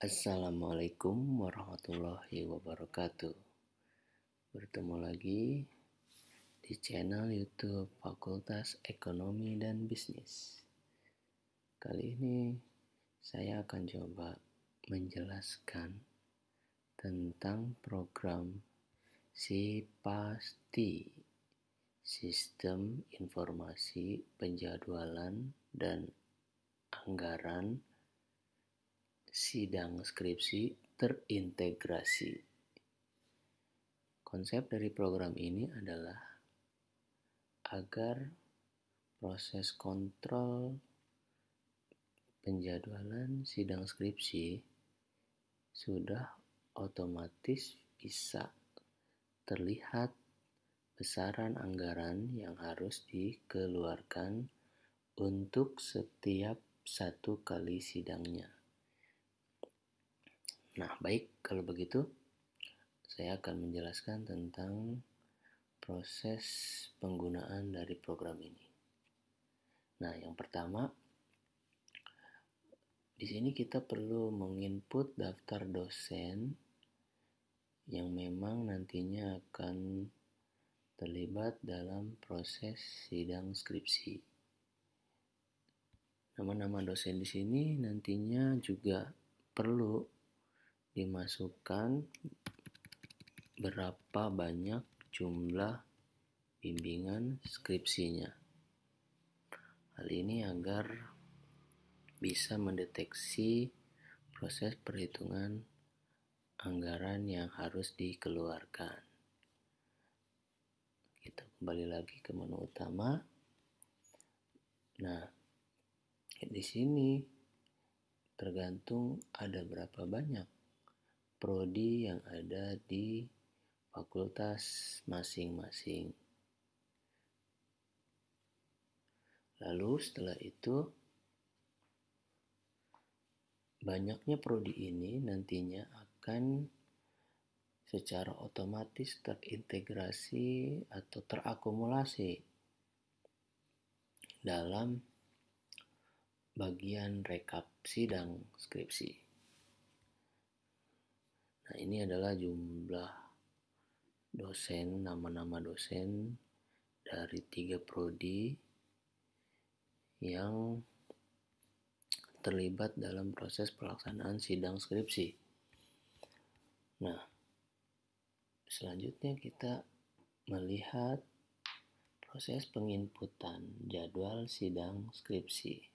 Assalamualaikum warahmatullahi wabarakatuh. Bertemu lagi di channel YouTube Fakultas Ekonomi dan Bisnis. Kali ini saya akan coba menjelaskan tentang program SIPASTI, Sistem Informasi Penjadwalan dan Anggaran Sidang Skripsi Terintegrasi. Konsep dari program ini adalah agar proses kontrol penjadwalan sidang skripsi sudah otomatis bisa terlihat besaran anggaran yang harus dikeluarkan untuk setiap satu kali sidangnya. Nah, baik, kalau begitu saya akan menjelaskan tentang proses penggunaan dari program ini. Nah, yang pertama, di sini kita perlu menginput daftar dosen yang memang nantinya akan terlibat dalam proses sidang skripsi. Nama-nama dosen di sini nantinya juga perlu dimasukkan berapa banyak jumlah bimbingan skripsinya. Hal ini agar bisa mendeteksi proses perhitungan anggaran yang harus dikeluarkan. Kita kembali lagi ke menu utama. Nah, di sini tergantung ada berapa banyak prodi yang ada di fakultas masing-masing. Lalu setelah itu, banyaknya prodi ini nantinya akan secara otomatis terintegrasi atau terakumulasi dalam bagian rekap sidang skripsi. Nah, ini adalah jumlah dosen, nama-nama dosen dari 3 prodi yang terlibat dalam proses pelaksanaan sidang skripsi. Nah, selanjutnya kita melihat proses penginputan jadwal sidang skripsi.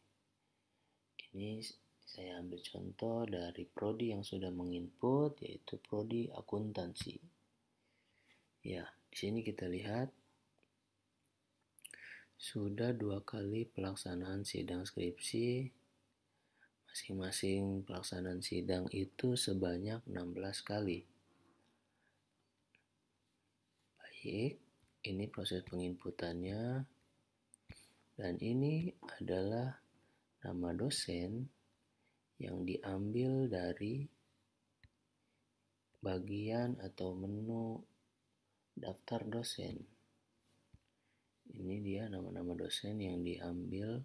Ini saya ambil contoh dari prodi yang sudah menginput, yaitu prodi akuntansi. Ya, di sini kita lihat sudah 2 kali pelaksanaan sidang skripsi. Masing-masing pelaksanaan sidang itu sebanyak 16 kali. Baik, ini proses penginputannya. Dan ini adalah nama dosen yang diambil dari bagian atau menu daftar dosen. Ini dia nama-nama dosen yang diambil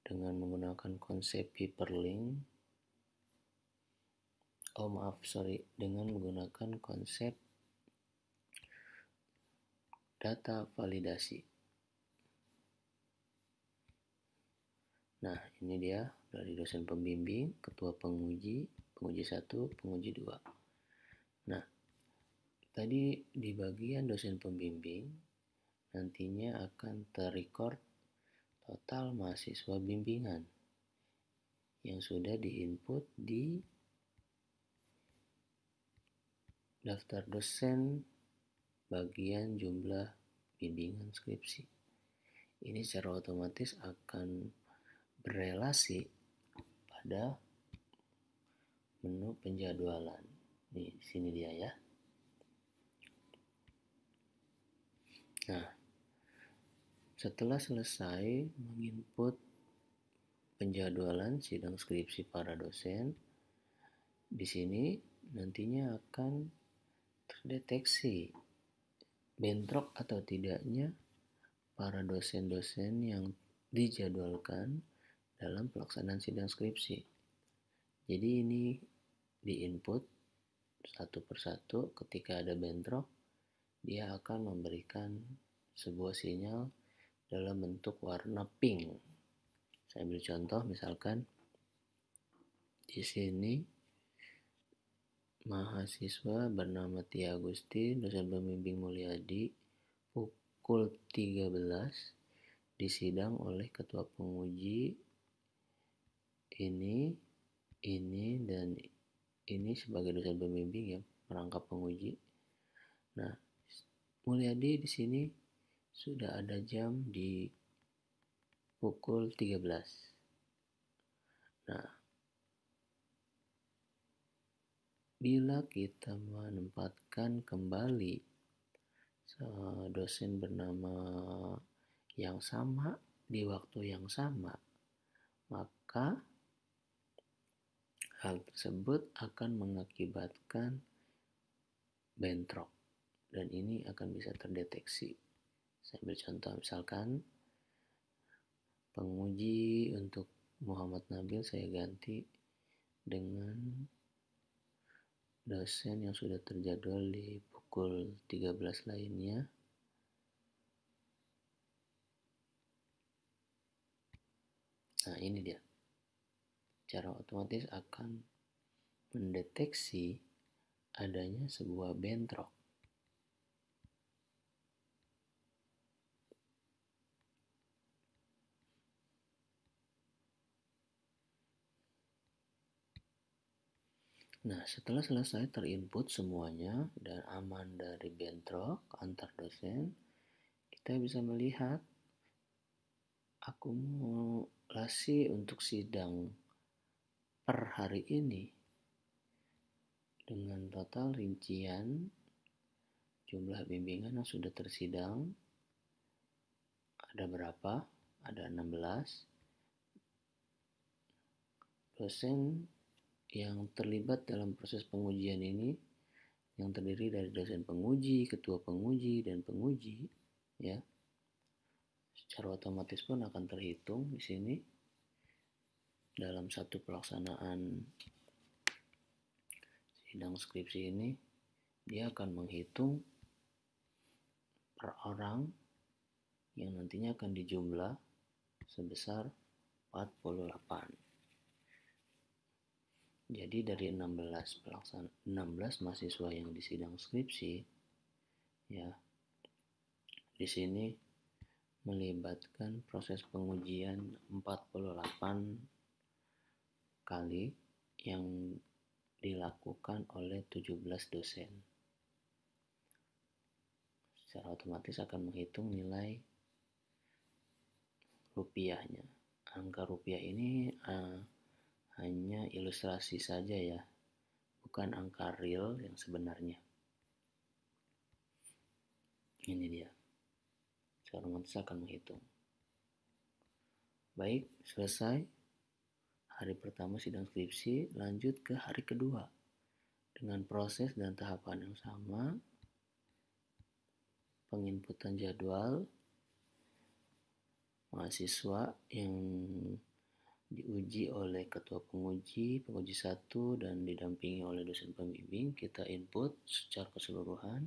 dengan menggunakan konsep hyperlink. Dengan menggunakan konsep data validasi. Nah, ini dia dari dosen pembimbing, ketua penguji, penguji 1, penguji 2. Nah, tadi di bagian dosen pembimbing nantinya akan terrecord total mahasiswa bimbingan yang sudah diinput di daftar dosen bagian jumlah bimbingan skripsi. Ini secara otomatis akan berelasi pada menu penjadwalan. Nih, di sini dia ya. Nah, setelah selesai menginput penjadwalan sidang skripsi para dosen, di sini nantinya akan terdeteksi bentrok atau tidaknya para dosen-dosen yang dijadwalkan dalam pelaksanaan sidang skripsi. Jadi ini di-input satu persatu. Ketika ada bentrok, dia akan memberikan sebuah sinyal dalam bentuk warna pink. Saya ambil contoh, misalkan di sini mahasiswa bernama Tia Agustin, dosen pembimbing Mulyadi, pukul 13 disidang oleh ketua penguji ini, dan ini sebagai dosen pembimbing ya, merangkap penguji. Nah, Mulyadi di sini sudah ada jam di pukul 13. Nah, bila kita menempatkan kembali dosen bernama yang sama di waktu yang sama, maka hal tersebut akan mengakibatkan bentrok, dan ini akan bisa terdeteksi. Saya ambil contoh, misalkan penguji untuk Muhammad Nabil saya ganti dengan dosen yang sudah terjadwal di pukul 13 lainnya. Nah, ini dia. Secara otomatis akan mendeteksi adanya sebuah bentrok. Nah, setelah selesai terinput semuanya dan aman dari bentrok antar dosen, kita bisa melihat akumulasi untuk sidang per hari ini dengan total rincian jumlah bimbingan yang sudah tersidang ada berapa? Ada 16. Dosen yang terlibat dalam proses pengujian ini yang terdiri dari dosen penguji, ketua penguji, dan penguji, ya. Secara otomatis pun akan terhitung di sini dalam satu pelaksanaan sidang skripsi ini. Dia akan menghitung per orang yang nantinya akan dijumlah sebesar 48. Jadi dari 16 mahasiswa yang disidang skripsi, ya, di sini melibatkan proses pengujian 48 kali yang dilakukan oleh 17 dosen. Secara otomatis akan menghitung nilai rupiahnya. Angka rupiah ini hanya ilustrasi saja ya, bukan angka real yang sebenarnya. Ini dia. Secara otomatis akan menghitung. Baik, selesai hari pertama sidang skripsi, lanjut ke hari kedua dengan proses dan tahapan yang sama. Penginputan jadwal mahasiswa yang diuji oleh ketua penguji 1 dan didampingi oleh dosen pembimbing, kita input secara keseluruhan,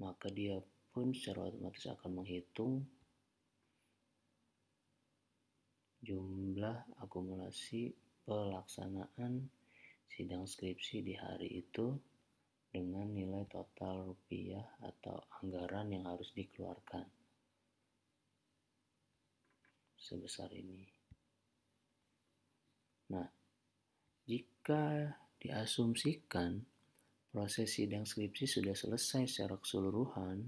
maka dia pun secara otomatis akan menghitung jumlah akumulasi pelaksanaan sidang skripsi di hari itu dengan nilai total rupiah atau anggaran yang harus dikeluarkan sebesar ini. Nah, jika diasumsikan proses sidang skripsi sudah selesai secara keseluruhan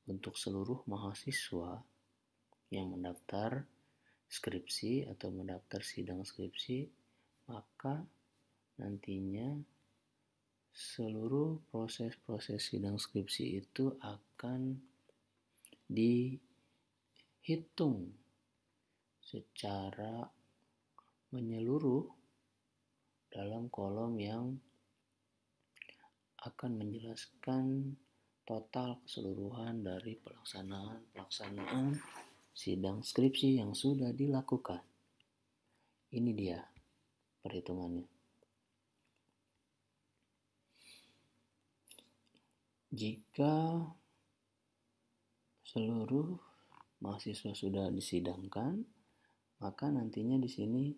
untuk seluruh mahasiswa yang mendaftar skripsi atau mendaftar sidang skripsi, maka nantinya seluruh proses-proses sidang skripsi itu akan dihitung secara menyeluruh dalam kolom yang akan menjelaskan total keseluruhan dari pelaksanaan sidang skripsi yang sudah dilakukan. Ini dia perhitungannya. Jika seluruh mahasiswa sudah disidangkan, maka nantinya di sini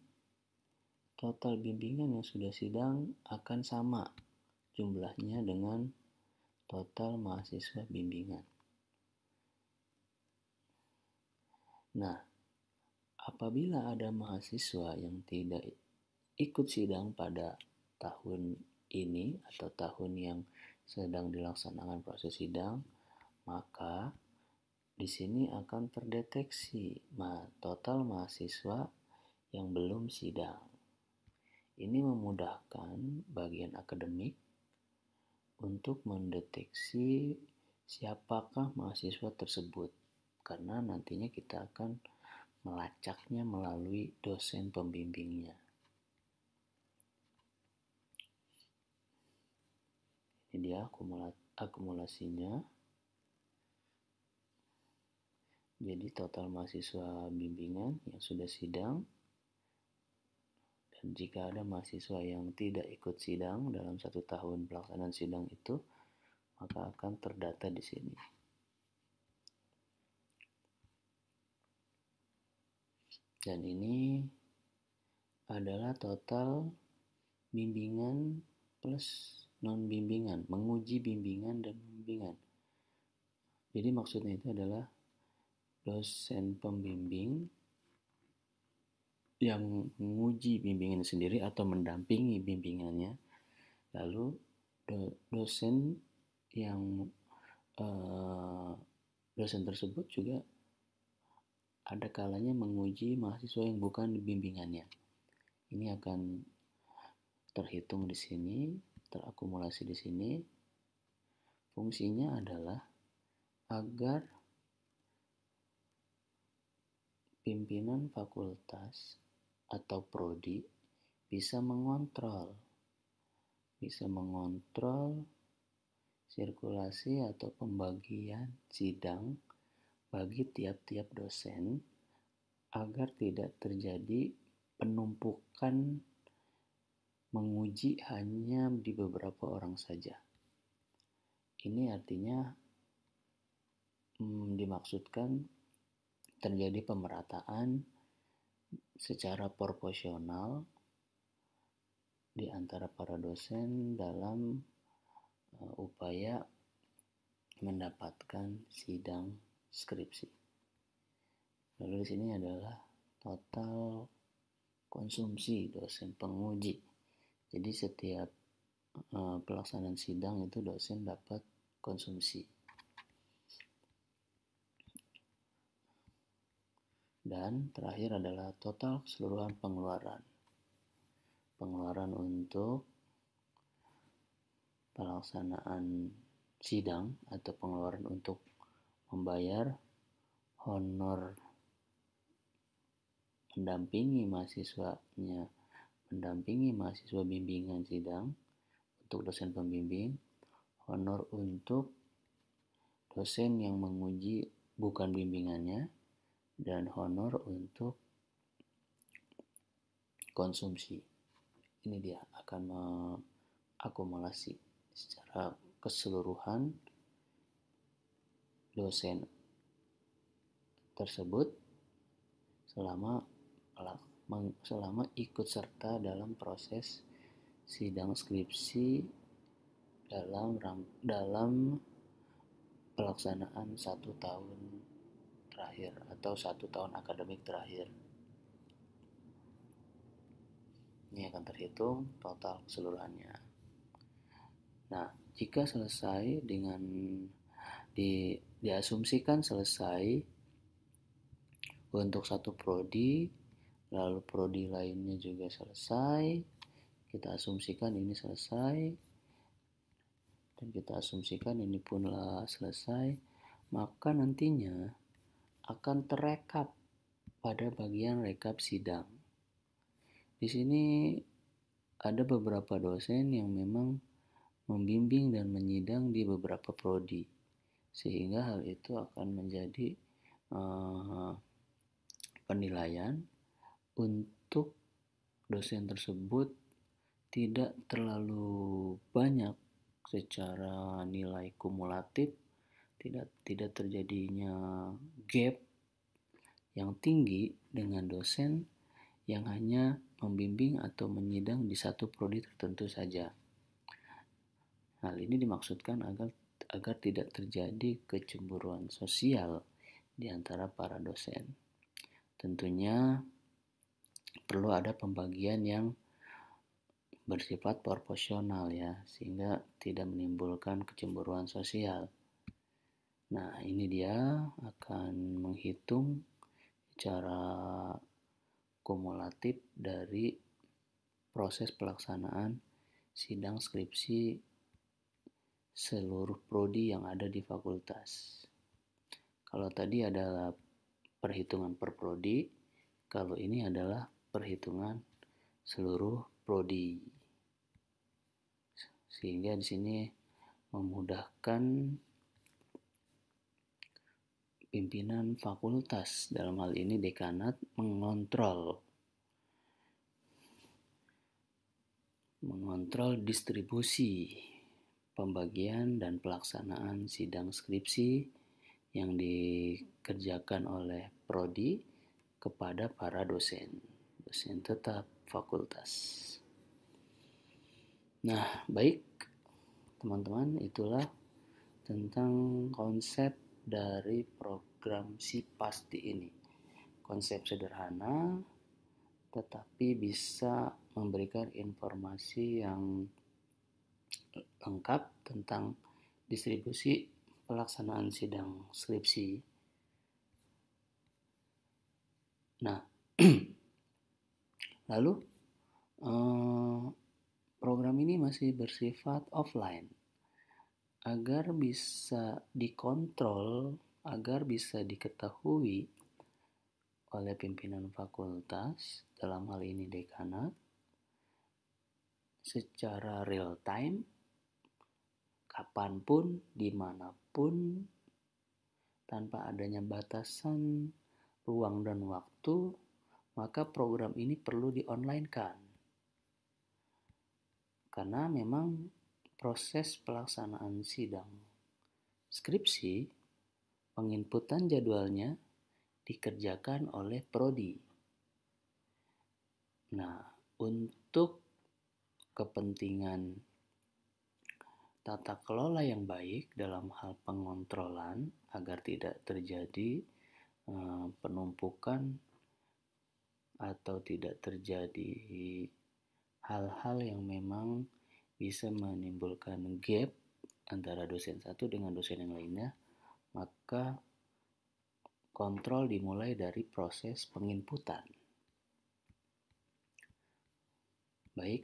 total bimbingan yang sudah sidang akan sama jumlahnya dengan total mahasiswa bimbingan. Nah, apabila ada mahasiswa yang tidak ikut sidang pada tahun ini atau tahun yang sedang dilaksanakan proses sidang, maka di sini akan terdeteksi total mahasiswa yang belum sidang. Ini memudahkan bagian akademik untuk mendeteksi siapakah mahasiswa tersebut, karena nantinya kita akan melacaknya melalui dosen pembimbingnya. Ini dia akumulasinya. Jadi total mahasiswa bimbingan yang sudah sidang, dan jika ada mahasiswa yang tidak ikut sidang dalam 1 tahun pelaksanaan sidang itu, maka akan terdata di sini. Dan ini adalah total bimbingan plus non-bimbingan, menguji bimbingan dan bimbingan. Jadi maksudnya itu adalah dosen pembimbing yang menguji bimbingan sendiri atau mendampingi bimbingannya, lalu dosen yang dosen tersebut juga ada kalanya menguji mahasiswa yang bukan bimbingannya. Ini akan terhitung di sini, terakumulasi di sini. Fungsinya adalah agar pimpinan fakultas atau prodi bisa mengontrol sirkulasi atau pembagian sidang bagi tiap-tiap dosen agar tidak terjadi penumpukan menguji hanya di beberapa orang saja. Ini artinya dimaksudkan terjadi pemerataan secara proporsional di antara para dosen dalam upaya mendapatkan sidang skripsi. Lalu di sini adalah total konsumsi dosen penguji. Jadi setiap pelaksanaan sidang itu dosen dapat konsumsi. Dan terakhir adalah total keseluruhan pengeluaran. Pengeluaran untuk pelaksanaan sidang atau pengeluaran untuk membayar honor mendampingi mahasiswa bimbingan sidang untuk dosen pembimbing, honor untuk dosen yang menguji bukan bimbingannya, dan honor untuk konsumsi. Ini dia akan mengakumulasi secara keseluruhan dosen tersebut selama ikut serta dalam proses sidang skripsi dalam pelaksanaan 1 tahun terakhir atau 1 tahun akademik terakhir. Ini akan terhitung total keseluruhannya. Nah, jika selesai dengan diasumsikan selesai untuk satu prodi, lalu prodi lainnya juga selesai, kita asumsikan ini selesai, dan kita asumsikan ini pun selesai, maka nantinya akan terekap pada bagian rekap sidang. Di sini ada beberapa dosen yang memang membimbing dan menyidang di beberapa prodi, sehingga hal itu akan menjadi penilaian untuk dosen tersebut tidak terlalu banyak secara nilai kumulatif, tidak terjadinya gap yang tinggi dengan dosen yang hanya membimbing atau menyidang di satu prodi tertentu saja. Hal ini dimaksudkan agar tidak terjadi kecemburuan sosial di antara para dosen. Tentunya perlu ada pembagian yang bersifat proporsional ya, sehingga tidak menimbulkan kecemburuan sosial. Nah, ini dia akan menghitung secara kumulatif dari proses pelaksanaan sidang skripsi seluruh prodi yang ada di fakultas. Kalau tadi adalah perhitungan per prodi, kalau ini adalah perhitungan seluruh prodi. Sehingga di sini memudahkan pimpinan fakultas, dalam hal ini dekanat, mengontrol distribusi pembagian dan pelaksanaan sidang skripsi yang dikerjakan oleh prodi kepada para dosen tetap fakultas. Nah, baik teman-teman, itulah tentang konsep dari program SIPASTI ini. Konsep sederhana tetapi bisa memberikan informasi yang lengkap tentang distribusi pelaksanaan sidang skripsi. Nah, lalu program ini masih bersifat offline agar bisa dikontrol, agar bisa diketahui oleh pimpinan fakultas, dalam hal ini dekanat, secara real time, kapanpun, dimanapun, tanpa adanya batasan ruang dan waktu, maka program ini perlu di-online-kan. Karena memang proses pelaksanaan sidang skripsi, penginputan jadwalnya dikerjakan oleh prodi. Nah, untuk kepentingan tata kelola yang baik dalam hal pengontrolan agar tidak terjadi penumpukan atau tidak terjadi hal-hal yang memang bisa menimbulkan gap antara dosen satu dengan dosen yang lainnya, maka kontrol dimulai dari proses penginputan. Baik,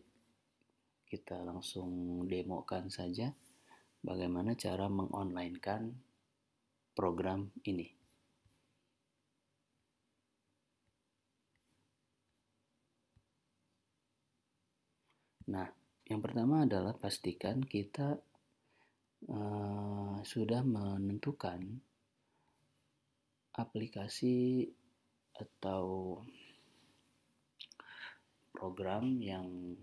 kita langsung demokan saja bagaimana cara mengonlinekan program ini. Nah, yang pertama adalah pastikan kita sudah menentukan aplikasi atau program yang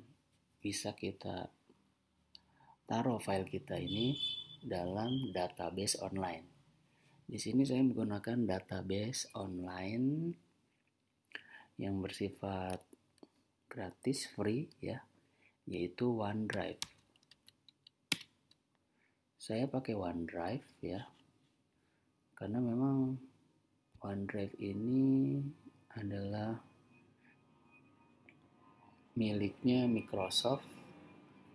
bisa kita taruh file kita ini dalam database online. Di sini saya menggunakan database online yang bersifat gratis, free ya, yaitu OneDrive. Saya pakai OneDrive ya, karena memang OneDrive ini adalah miliknya Microsoft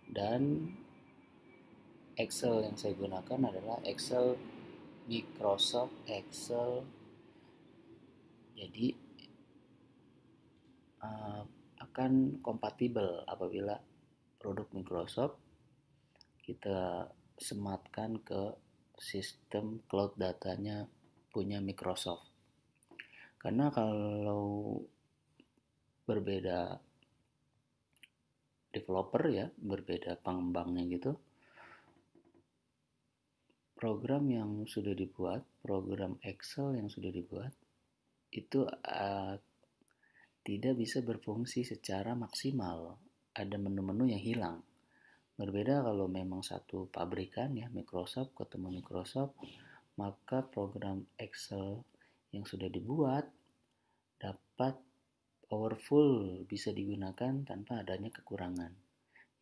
dan Excel yang saya gunakan adalah Excel Microsoft Excel. Jadi akan kompatibel apabila produk Microsoft kita sematkan ke sistem cloud datanya punya Microsoft. Karena kalau berbeda developer ya, berbeda pengembangnya gitu, program yang sudah dibuat, program Excel yang sudah dibuat itu tidak bisa berfungsi secara maksimal. Ada menu-menu yang hilang. Berbeda kalau memang satu pabrikan ya, Microsoft ketemu Microsoft, maka program Excel yang sudah dibuat dapat powerful, bisa digunakan tanpa adanya kekurangan.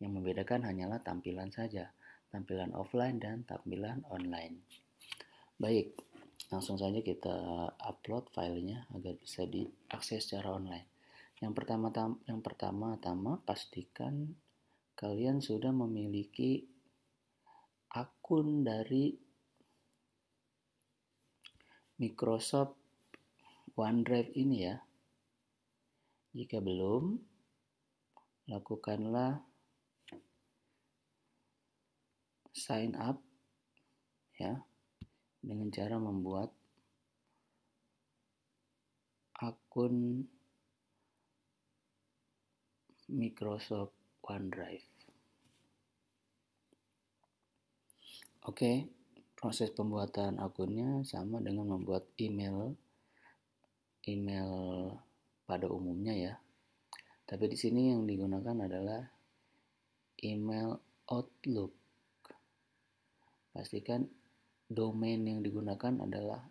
Yang membedakan hanyalah tampilan saja, tampilan offline dan tampilan online. Baik, langsung saja kita upload filenya agar bisa diakses secara online. Yang pertama-tama pastikan kalian sudah memiliki akun dari Microsoft OneDrive ini ya. Jika belum, lakukanlah sign up ya dengan cara membuat akun Microsoft OneDrive. Oke, proses pembuatan akunnya sama dengan membuat email pada umumnya ya. Tapi di sini yang digunakan adalah email Outlook. Pastikan domain yang digunakan adalah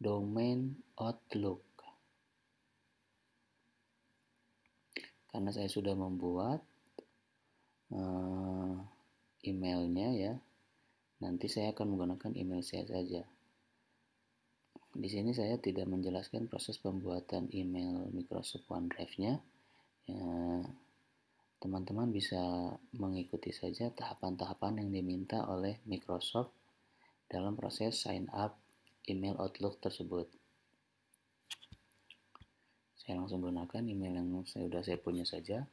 domain Outlook. Karena saya sudah membuat emailnya ya, nanti saya akan menggunakan email saya saja. Di sini saya tidak menjelaskan proses pembuatan email Microsoft OneDrive-nya. Ya, teman-teman bisa mengikuti saja tahapan-tahapan yang diminta oleh Microsoft dalam proses sign up email Outlook tersebut. Saya langsung gunakan email yang sudah saya punya saja.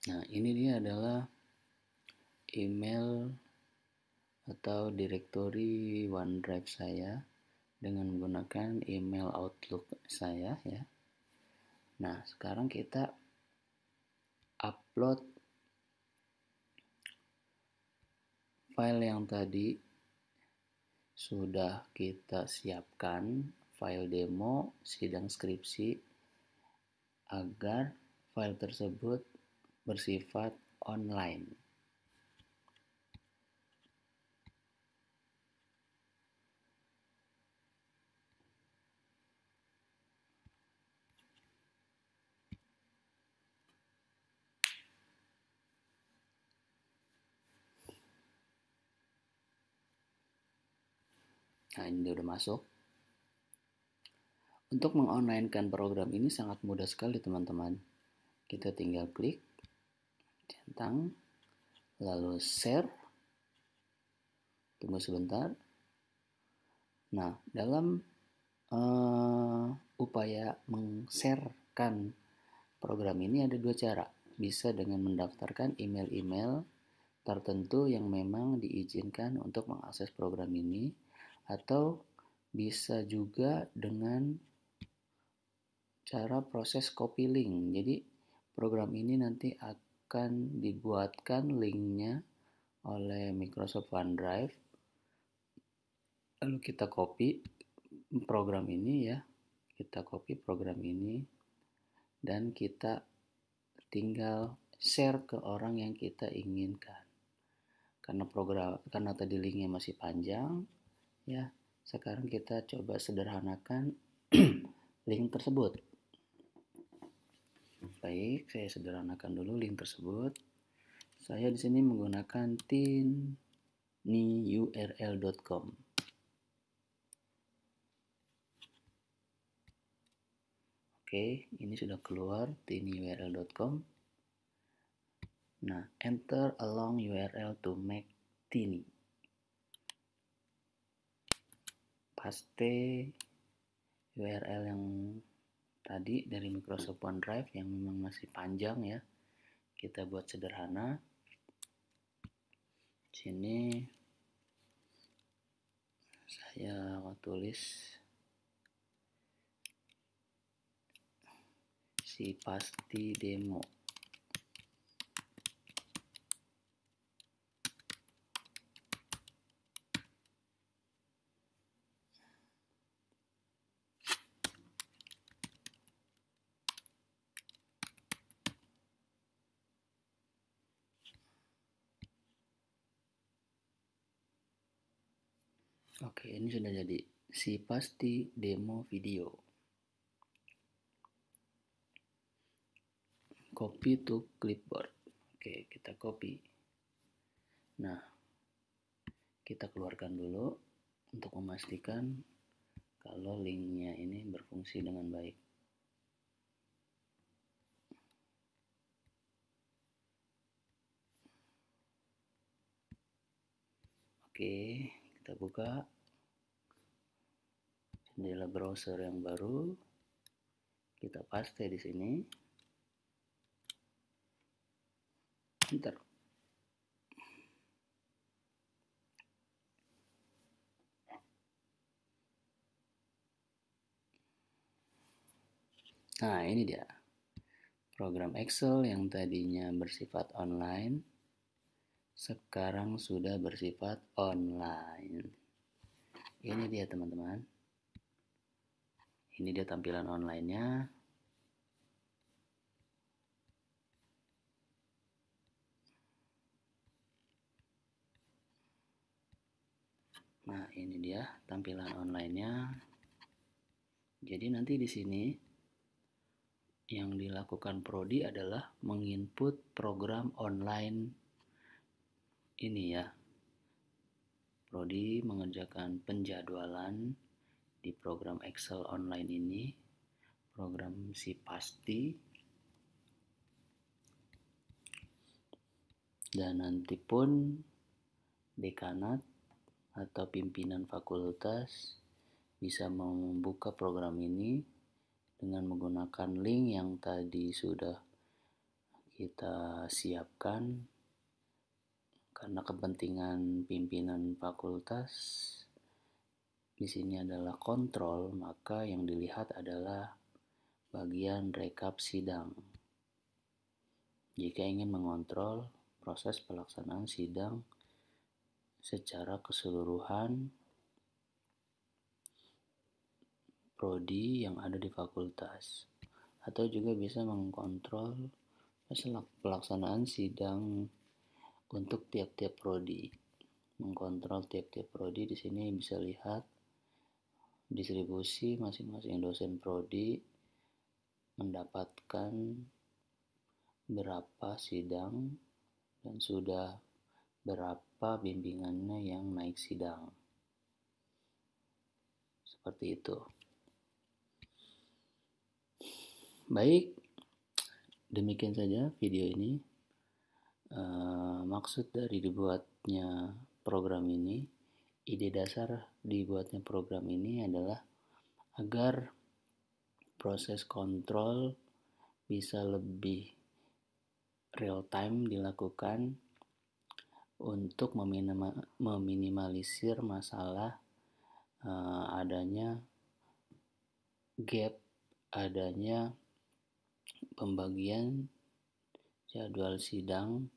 Nah, ini dia adalah email atau direktori OneDrive saya dengan menggunakan email Outlook saya ya. Nah, sekarang kita upload file yang tadi sudah kita siapkan, file demo sidang skripsi, agar file tersebut bersifat online. Nah, ini udah masuk. Untuk mengonlinekan program ini sangat mudah sekali teman-teman. Kita tinggal klik, centang, lalu share. Tunggu sebentar. Nah, dalam upaya meng-sharekan program ini ada dua cara. Bisa dengan mendaftarkan email-email tertentu yang memang diizinkan untuk mengakses program ini, atau bisa juga dengan cara proses copy link. Jadi program ini nanti akan dibuatkan linknya oleh Microsoft OneDrive, lalu kita copy program ini ya, kita copy program ini dan kita tinggal share ke orang yang kita inginkan. Karena tadi linknya masih panjang ya, sekarang kita coba sederhanakan link tersebut. Baik, saya sederhanakan dulu link tersebut. Saya di sini menggunakan tinyurl.com. Oke, ini sudah keluar tinyurl.com. Nah, enter a long URL to make tiny. Paste URL yang tadi dari Microsoft OneDrive yang memang masih panjang ya. Kita buat sederhana. Sini saya tulis si pasti demo. Oke, ini sudah jadi si pasti demo video. Copy to clipboard. Oke, kita copy. Nah, kita keluarkan dulu untuk memastikan kalau linknya ini berfungsi dengan baik. Oke, kita buka jendela browser yang baru. Kita paste di sini. Enter. Nah, ini dia. Program Excel yang tadinya bersifat online sekarang sudah bersifat online. Ini dia teman-teman. Ini dia tampilan online-nya. Nah, ini dia tampilan online-nya. Jadi nanti di sini yang dilakukan prodi adalah menginput program online ini ya. Prodi mengerjakan penjadwalan di program Excel online ini, program si pasti. Dan nanti pun dekanat atau pimpinan fakultas bisa membuka program ini dengan menggunakan link yang tadi sudah kita siapkan. Karena kepentingan pimpinan fakultas di sini adalah kontrol, maka yang dilihat adalah bagian rekap sidang. Jika ingin mengontrol proses pelaksanaan sidang secara keseluruhan prodi yang ada di fakultas, atau juga bisa mengkontrol pelaksanaan sidang untuk tiap-tiap prodi. Mengkontrol tiap-tiap prodi di sini bisa lihat distribusi masing-masing dosen prodi mendapatkan berapa sidang dan sudah berapa bimbingannya yang naik sidang. Seperti itu. Baik, demikian saja video ini. Maksud dari dibuatnya program ini, ide dasar dibuatnya program ini adalah agar proses kontrol bisa lebih real time dilakukan untuk meminimalisir masalah adanya gap, adanya pembagian jadwal sidang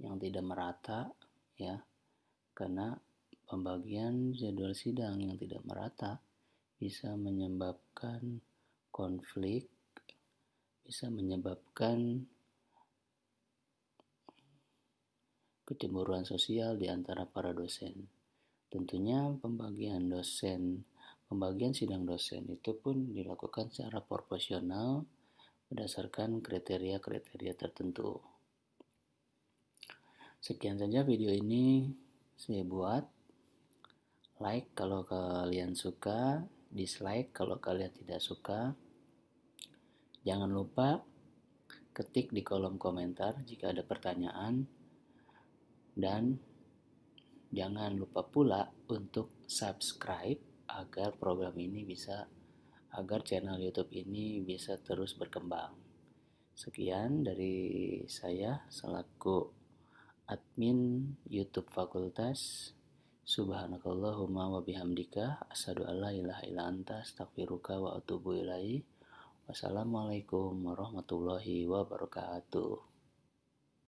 yang tidak merata ya, karena pembagian jadwal sidang yang tidak merata bisa menyebabkan konflik, bisa menyebabkan kecemburuan sosial di antara para dosen. Tentunya pembagian sidang dosen itu pun dilakukan secara proporsional berdasarkan kriteria-kriteria tertentu. Sekian saja video ini saya buat. Like kalau kalian suka, dislike kalau kalian tidak suka. Jangan lupa ketik di kolom komentar jika ada pertanyaan. Dan jangan lupa pula untuk subscribe agar channel YouTube ini bisa terus berkembang. Sekian dari saya selaku admin YouTube Fakultas. Subhanakallahumma wa bihamdika asyhadu an la ilaha illa anta astaghfiruka wa atubu ilaik. Wassalamualaikum warahmatullahi wabarakatuh.